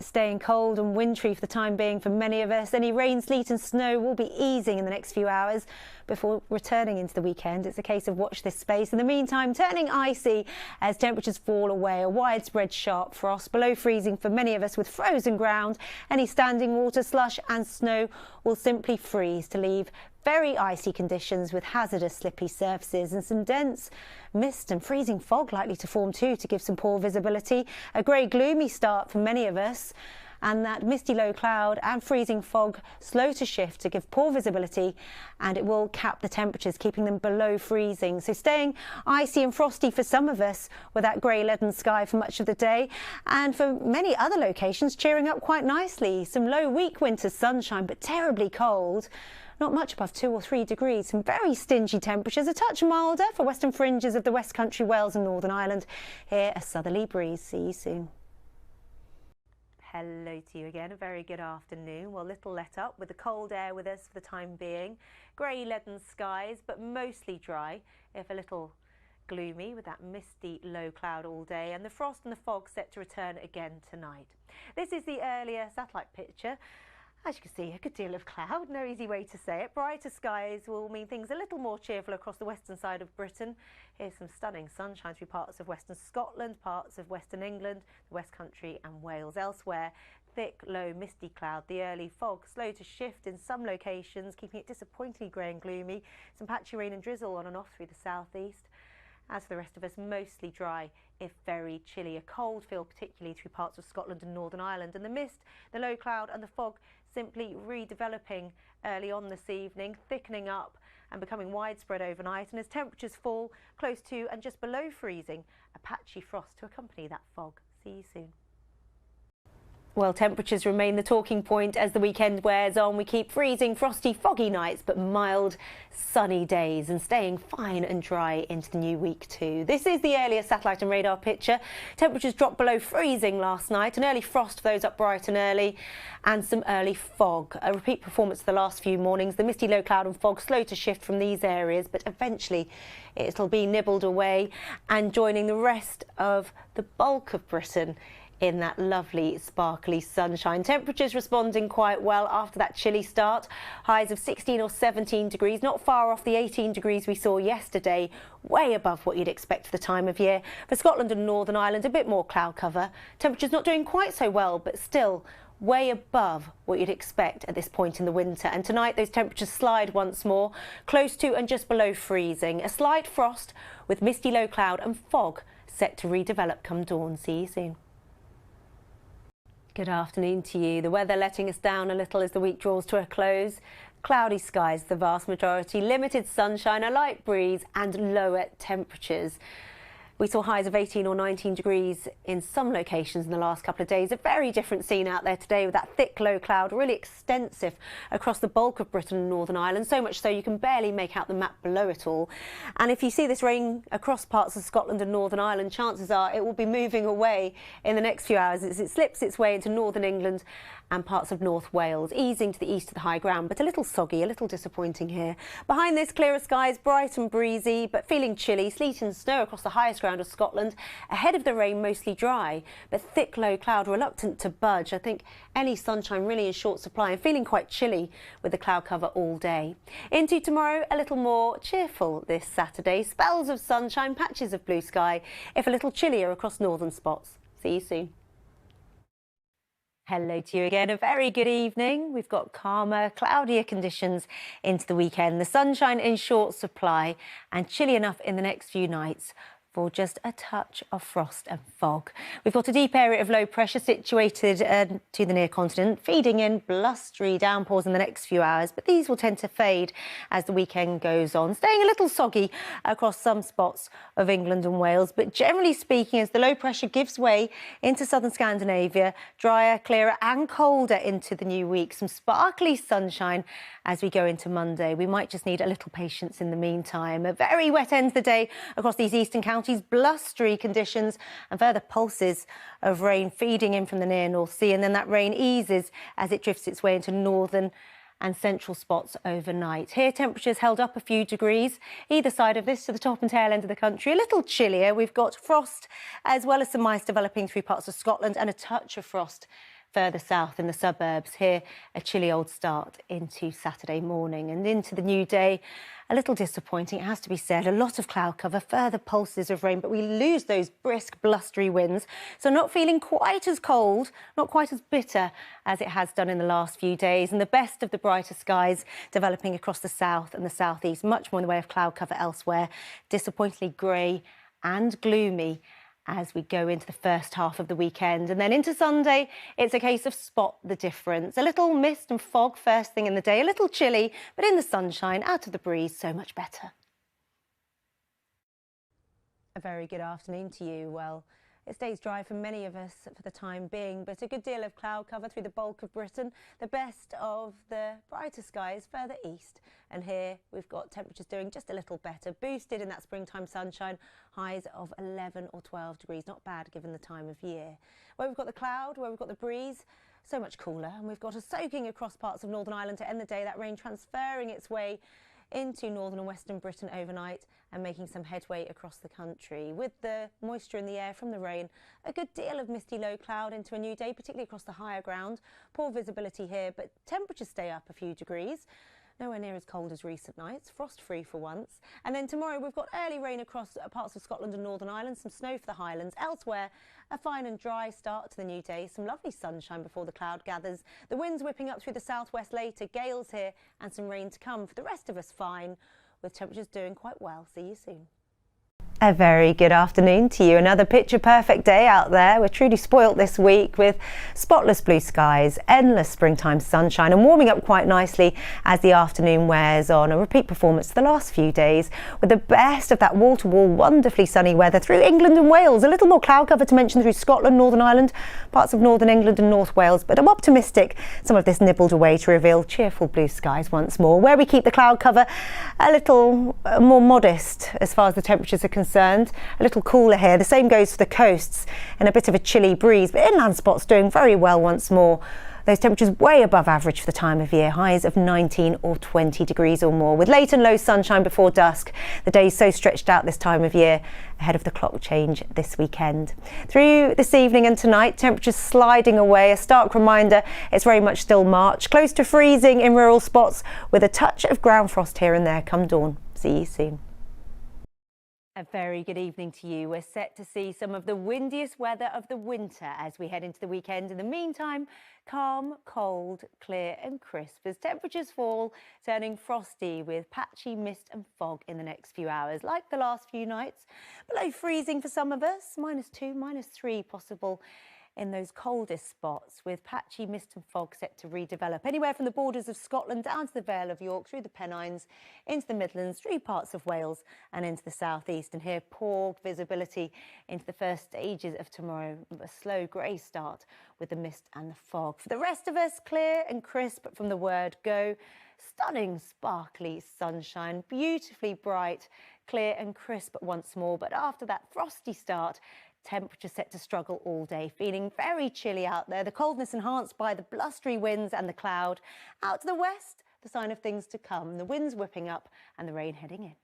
staying cold and wintry for the time being for many of us. Any rain, sleet and snow will be easing in the next few hours before returning into the weekend. It's a case of watch this space. In the meantime, turning icy as temperatures fall away. A widespread sharp frost, below freezing for many of us with frozen ground. Any standing water, slush and snow will simply freeze to leave very icy conditions with hazardous slippy surfaces and some dense mist and freezing fog likely to form too to give some poor visibility. A grey gloomy start for many of us, and that misty low cloud and freezing fog slow to shift to give poor visibility, and it will cap the temperatures, keeping them below freezing. So staying icy and frosty for some of us with that grey leaden sky for much of the day, and for many other locations cheering up quite nicely. Some low weak winter sunshine but terribly cold. Not much above 2 or 3 degrees. Some very stingy temperatures, a touch milder for western fringes of the West Country, Wales and Northern Ireland. Here, a southerly breeze. See you soon. Hello to you again. A very good afternoon. Well, little let up with the cold air with us for the time being. Grey leaden skies, but mostly dry, if a little gloomy with that misty low cloud all day, and the frost and the fog set to return again tonight. This is the earlier satellite picture. As you can see, a good deal of cloud, no easy way to say it. Brighter skies will mean things a little more cheerful across the western side of Britain. Here's some stunning sunshine through parts of western Scotland, parts of western England, the West Country and Wales. Elsewhere, thick, low, misty cloud. The early fog slow to shift in some locations, keeping it disappointingly grey and gloomy. Some patchy rain and drizzle on and off through the southeast. As for the rest of us, mostly dry, if very chilly. A cold feel particularly through parts of Scotland and Northern Ireland. And the mist, the low cloud and the fog simply redeveloping early on this evening, thickening up and becoming widespread overnight. And as temperatures fall close to and just below freezing, a patchy frost to accompany that fog. See you soon. Well, temperatures remain the talking point as the weekend wears on. We keep freezing, frosty, foggy nights, but mild, sunny days and staying fine and dry into the new week too. This is the earlier satellite and radar picture. Temperatures dropped below freezing last night. An early frost for those up bright and early, and some early fog. A repeat performance of the last few mornings. The misty low cloud and fog slow to shift from these areas, but eventually it'll be nibbled away and joining the rest of the bulk of Britain in that lovely sparkly sunshine. Temperatures responding quite well after that chilly start. Highs of 16 or 17 degrees, not far off the 18 degrees we saw yesterday, way above what you'd expect for the time of year. For Scotland and Northern Ireland, a bit more cloud cover. Temperatures not doing quite so well, but still way above what you'd expect at this point in the winter. And tonight those temperatures slide once more, close to and just below freezing. A slight frost with misty low cloud and fog set to redevelop come dawn. See you soon. Good afternoon to you. The weather letting us down a little as the week draws to a close. Cloudy skies, the vast majority, limited sunshine, a light breeze and lower temperatures. We saw highs of 18 or 19 degrees in some locations in the last couple of days. A very different scene out there today with that thick low cloud, really extensive across the bulk of Britain and Northern Ireland, so much so you can barely make out the map below it all. And if you see this rain across parts of Scotland and Northern Ireland, chances are it will be moving away in the next few hours as it slips its way into Northern England and parts of North Wales, easing to the east of the high ground, but a little soggy, a little disappointing here. Behind this, clearer skies, bright and breezy, but feeling chilly. Sleet and snow across the highest ground of Scotland. Ahead of the rain, mostly dry, but thick low cloud reluctant to budge. I think any sunshine really in short supply and feeling quite chilly with the cloud cover all day. Into tomorrow, a little more cheerful this Saturday. Spells of sunshine, patches of blue sky, if a little chillier across northern spots. See you soon. Hello to you again. A very good evening. We've got calmer, cloudier conditions into the weekend. The sunshine in short supply and chilly enough in the next few nights for just a touch of frost and fog. We've got a deep area of low pressure situated to the near continent, feeding in blustery downpours in the next few hours, but these will tend to fade as the weekend goes on, staying a little soggy across some spots of England and Wales. But generally speaking, as the low pressure gives way into southern Scandinavia, drier, clearer and colder into the new week. Some sparkly sunshine as we go into Monday. We might just need a little patience in the meantime. A very wet end to the day across these eastern counties, blustery conditions and further pulses of rain feeding in from the near North Sea, and then that rain eases as it drifts its way into northern and central spots overnight. Here temperatures held up a few degrees either side of this to the top and tail end of the country. A little chillier. We've got frost as well as some ice developing through parts of Scotland and a touch of frost further south in the suburbs. Here, a chilly old start into Saturday morning and into the new day. A little disappointing, it has to be said. A lot of cloud cover, further pulses of rain, but we lose those brisk, blustery winds. So not feeling quite as cold, not quite as bitter as it has done in the last few days. And the best of the brighter skies developing across the south and the southeast. Much more in the way of cloud cover elsewhere. Disappointingly grey and gloomy as we go into the first half of the weekend. And then into Sunday, it's a case of spot the difference. A little mist and fog first thing in the day, a little chilly, but in the sunshine, out of the breeze, so much better. A very good afternoon to you. Well, it stays dry for many of us for the time being, but a good deal of cloud cover through the bulk of Britain. The best of the brighter skies further east. And here we've got temperatures doing just a little better, boosted in that springtime sunshine, highs of 11 or 12 degrees. Not bad given the time of year. Where we've got the cloud, where we've got the breeze, so much cooler. And we've got a soaking across parts of Northern Ireland to end the day. That rain transferring its way into northern and western Britain overnight and making some headway across the country. With the moisture in the air from the rain, a good deal of misty low cloud into a new day, particularly across the higher ground. Poor visibility here, but temperatures stay up a few degrees. Nowhere near as cold as recent nights, frost-free for once. And then tomorrow we've got early rain across parts of Scotland and Northern Ireland, some snow for the Highlands. Elsewhere, a fine and dry start to the new day, some lovely sunshine before the cloud gathers. The winds whipping up through the southwest later, gales here and some rain to come. For the rest of us, fine, with temperatures doing quite well. See you soon. A very good afternoon to you. Another picture-perfect day out there. We're truly spoilt this week with spotless blue skies, endless springtime sunshine and warming up quite nicely as the afternoon wears on. A repeat performance for the last few days with the best of that wall-to-wall wonderfully sunny weather through England and Wales. A little more cloud cover to mention through Scotland, Northern Ireland, parts of Northern England and North Wales, but I'm optimistic some of this nibbled away to reveal cheerful blue skies once more. Where we keep the cloud cover a little more modest as far as the temperatures are concerned. A little cooler here. The same goes for the coasts and a bit of a chilly breeze, but inland spots doing very well once more. Those temperatures way above average for the time of year, highs of 19 or 20 degrees or more, with late and low sunshine before dusk. The days so stretched out this time of year ahead of the clock change this weekend. Through this evening and tonight, temperatures sliding away. A stark reminder it's very much still March, close to freezing in rural spots with a touch of ground frost here and there come dawn. See you soon. A very good evening to you. We're set to see some of the windiest weather of the winter as we head into the weekend. In the meantime, calm, cold, clear and crisp as temperatures fall, turning frosty with patchy mist and fog in the next few hours. Like the last few nights, below freezing for some of us, -2, -3 possible in those coldest spots, with patchy mist and fog set to redevelop anywhere from the borders of Scotland down to the Vale of York, through the Pennines, into the Midlands, through parts of Wales and into the southeast. And here, poor visibility into the first stages of tomorrow. A slow grey start with the mist and the fog. For the rest of us, clear and crisp from the word go. Stunning, sparkly sunshine, beautifully bright, clear and crisp once more. But after that frosty start, temperature set to struggle all day, feeling very chilly out there. The coldness enhanced by the blustery winds and the cloud. Out to the west, the sign of things to come. The winds whipping up and the rain heading in.